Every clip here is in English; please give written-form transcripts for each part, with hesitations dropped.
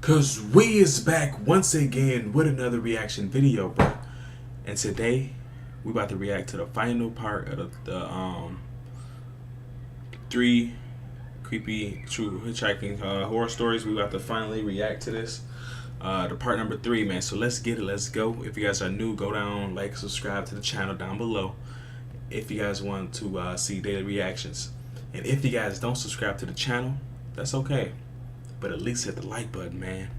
Cause we is back once again with another reaction video, bro. And today we about to react to the final part of the three creepy true hitchhiking horror stories. We about to finally react to this. The part number 3, man. So let's get it. Let's go. If you guys are new, go down, like, subscribe to the channel down below. If you guys want to see daily reactions, and if you guys don't subscribe to the channel, that's okay. But at least hit the like button, man.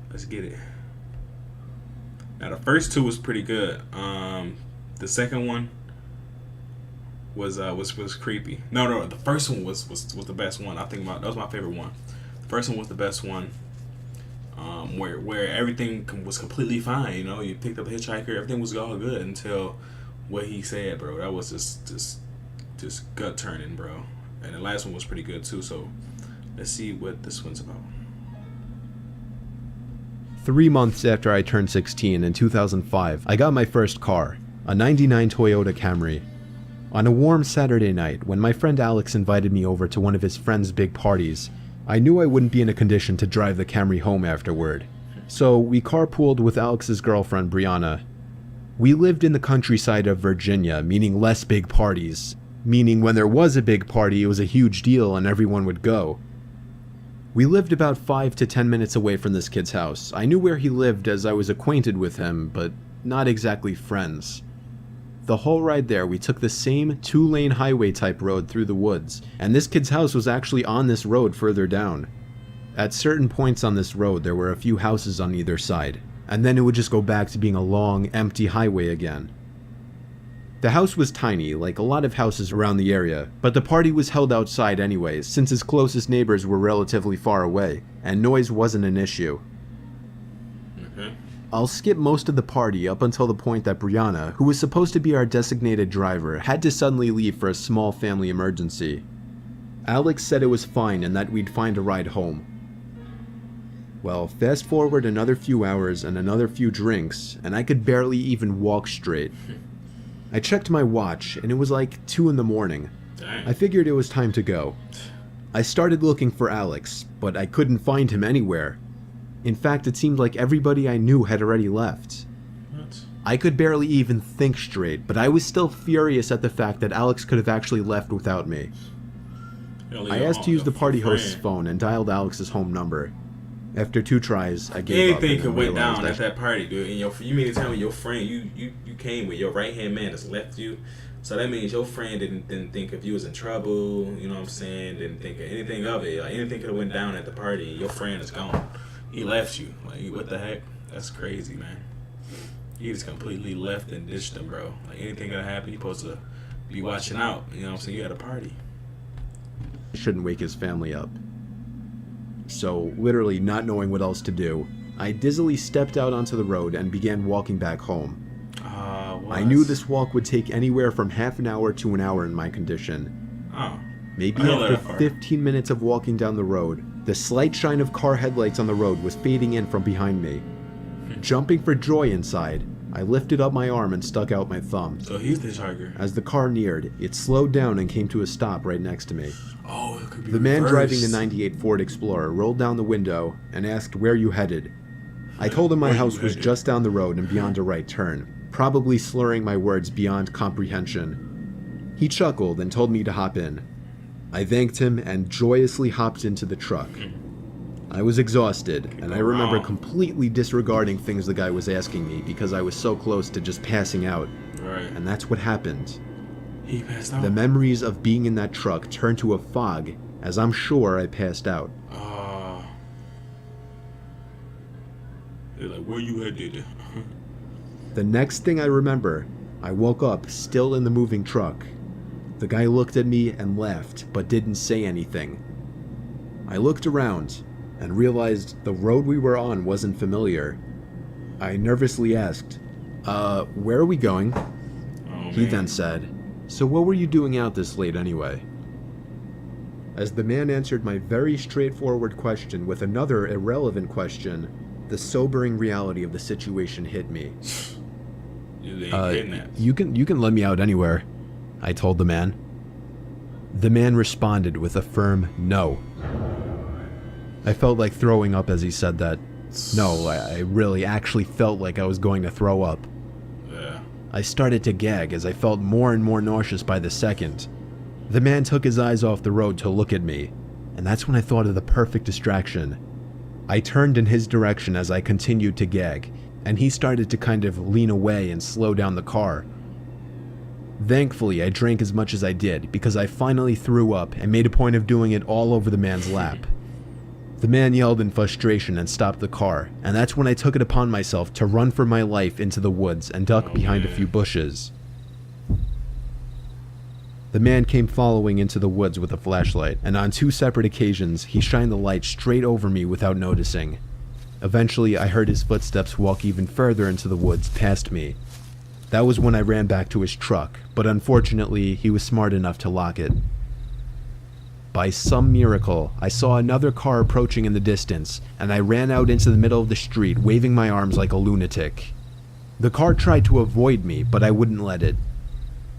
Let's get it. Now the first two was pretty good. The second one was creepy. No, the first one was the best one. I think that was my favorite one. The first one was the best one. Where everything was completely fine. You know, you picked up a hitchhiker, everything was all good until what he said, bro. That was just gut turning, bro. And the last one was pretty good too. So let's see what this one's about. 3 months after I turned 16 in 2005, I got my first car, a '99 Toyota Camry. On a warm Saturday night, when my friend Alex invited me over to one of his friend's big parties, I knew I wouldn't be in a condition to drive the Camry home afterward. So we carpooled with Alex's girlfriend, Brianna. We lived in the countryside of Virginia, meaning less big parties. Meaning when there was a big party, it was a huge deal and everyone would go. We lived about 5 to 10 minutes away from this kid's house. I knew where he lived as I was acquainted with him, but not exactly friends. The whole ride there, we took the same 2-lane highway type road through the woods, and this kid's house was actually on this road further down. At certain points on this road, there were a few houses on either side, and then it would just go back to being a long, empty highway again. The house was tiny, like a lot of houses around the area, but the party was held outside anyways, since his closest neighbors were relatively far away, and noise wasn't an issue. I'll skip most of the party up until the point that Brianna, who was supposed to be our designated driver, had to suddenly leave for a small family emergency. Alex said it was fine and that we'd find a ride home. Well, fast forward another few hours and another few drinks, and I could barely even walk straight. I checked my watch, and it was like 2 in the morning. I figured it was time to go. I started looking for Alex, but I couldn't find him anywhere. In fact, it seemed like everybody I knew had already left. What? I could barely even think straight, but I was still furious at the fact that Alex could have actually left without me. I asked to use the party host's phone and dialed Alex's home number. After 2 tries, I gave up. Anything could went down at that party, dude. And you mean to tell me your friend, you came with your right-hand man that's left you? So that means your friend didn't think if you was in trouble, you know what I'm saying? Didn't think of anything of it. Like, anything could have went down at the party. Your friend is gone. He left you. Like, what the heck? That's crazy, man. He just completely left and ditched him, bro. Like, anything could happen, you're supposed to be watching out. You know what I'm saying? You at a party. Shouldn't wake his family up. So, literally not knowing what else to do, I dizzily stepped out onto the road and began walking back home. I knew this walk would take anywhere from half an hour to an hour in my condition. Maybe after 15 minutes of walking down the road, the slight shine of car headlights on the road was fading in from behind me. Jumping for joy inside, I lifted up my arm and stuck out my thumb. So he's the hitchhiker. As the car neared, it slowed down and came to a stop right next to me. Oh, it could be the man driving the '98 Ford Explorer rolled down the window and asked where you headed. I told him my house was just down the road and beyond a right turn, probably slurring my words beyond comprehension. He chuckled and told me to hop in. I thanked him and joyously hopped into the truck. I was exhausted, and I remember completely disregarding things the guy was asking me because I was so close to just passing out. Right. And that's what happened. He passed out. The memories of being in that truck turned to a fog, as I'm sure I passed out. They're like, where you headed? The next thing I remember, I woke up still in the moving truck. The guy looked at me and laughed, but didn't say anything. I looked around and realized the road we were on wasn't familiar. I nervously asked, where are we going? He then said, so what were you doing out this late anyway? As the man answered my very straightforward question with another irrelevant question, the sobering reality of the situation hit me. You can let me out anywhere, I told the man. The man responded with a firm no. I felt like throwing up as he said that. No, I really actually felt like I was going to throw up. Yeah. I started to gag as I felt more and more nauseous by the second. The man took his eyes off the road to look at me, and that's when I thought of the perfect distraction. I turned in his direction as I continued to gag, and he started to kind of lean away and slow down the car. Thankfully, I drank as much as I did because I finally threw up and made a point of doing it all over the man's lap. The man yelled in frustration and stopped the car, and that's when I took it upon myself to run for my life into the woods and duck behind a few bushes. The man came following into the woods with a flashlight, and on 2 separate occasions, he shined the light straight over me without noticing. Eventually, I heard his footsteps walk even further into the woods past me. That was when I ran back to his truck, but unfortunately, he was smart enough to lock it. By some miracle, I saw another car approaching in the distance, and I ran out into the middle of the street, waving my arms like a lunatic. The car tried to avoid me, but I wouldn't let it.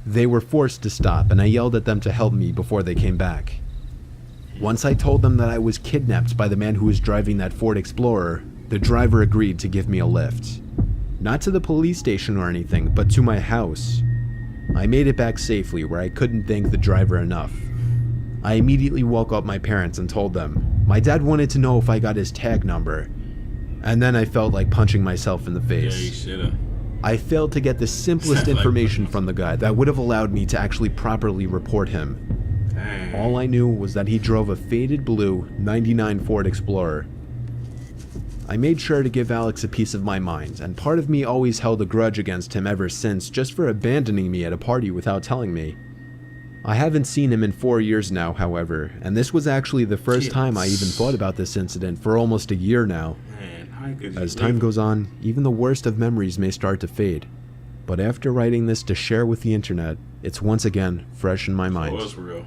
They were forced to stop, and I yelled at them to help me before they came back. Once I told them that I was kidnapped by the man who was driving that Ford Explorer, the driver agreed to give me a lift. Not to the police station or anything, but to my house. I made it back safely, where I couldn't thank the driver enough. I immediately woke up my parents and told them. My dad wanted to know if I got his tag number, and then I felt like punching myself in the face. Yeah, you should've. I failed to get the simplest information from the guy that would have allowed me to actually properly report him. Dang. All I knew was that he drove a faded blue '99 Ford Explorer. I made sure to give Alex a piece of my mind, and part of me always held a grudge against him ever since, just for abandoning me at a party without telling me. I haven't seen him in 4 years now, however, and this was actually the first time I even thought about this incident for almost a year now. Man, how could you As time goes on, even the worst of memories may start to fade. But after writing this to share with the internet, it's once again fresh in my mind. Oh, it's real.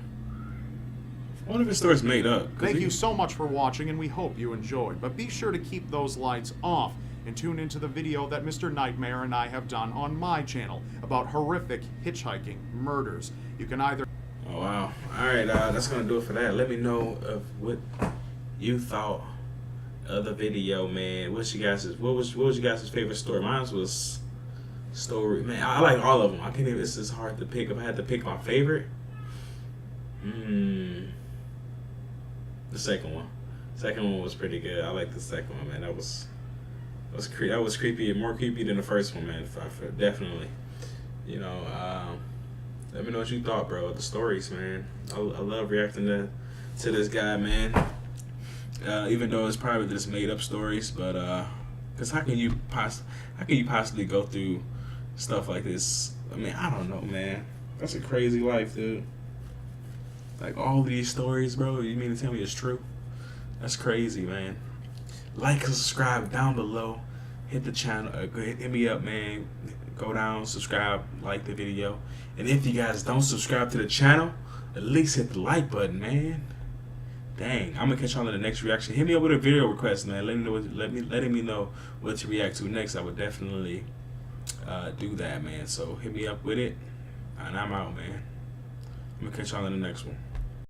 I wonder if his story's made up. Thank you so much for watching, and we hope you enjoyed. But be sure to keep those lights off and tune into the video that Mr. Nightmare and I have done on my channel about horrific hitchhiking murders. You can either... Oh, wow. Alright, that's going to do it for that. Let me know of what you thought of the video, man. What was you guys' favorite story? Mine was story. Man, I like all of them. I can't even, this is hard to pick. If I had to pick my favorite, the second one. Second one was pretty good. I like the second one, man. That was creepy, more creepy than the first one, man. Definitely. You know, let me know what you thought, bro. The stories, man. I love reacting to this guy, man. Even though it's probably just made up stories, but cause how can you possibly go through stuff like this? I mean, I don't know, man. That's a crazy life, dude. Like all these stories, bro. You mean to tell me it's true? That's crazy, man. Like and subscribe down below. Hit the channel. Hit me up, man. Go down, subscribe, like the video. And if you guys don't subscribe to the channel, at least hit the like button, man. Dang, I'm gonna catch y'all in the next reaction. Hit me up with a video request, man. Letting me know what to react to next. I would definitely do that, man. So hit me up with it, and I'm out, man. I'm gonna catch y'all in the next one.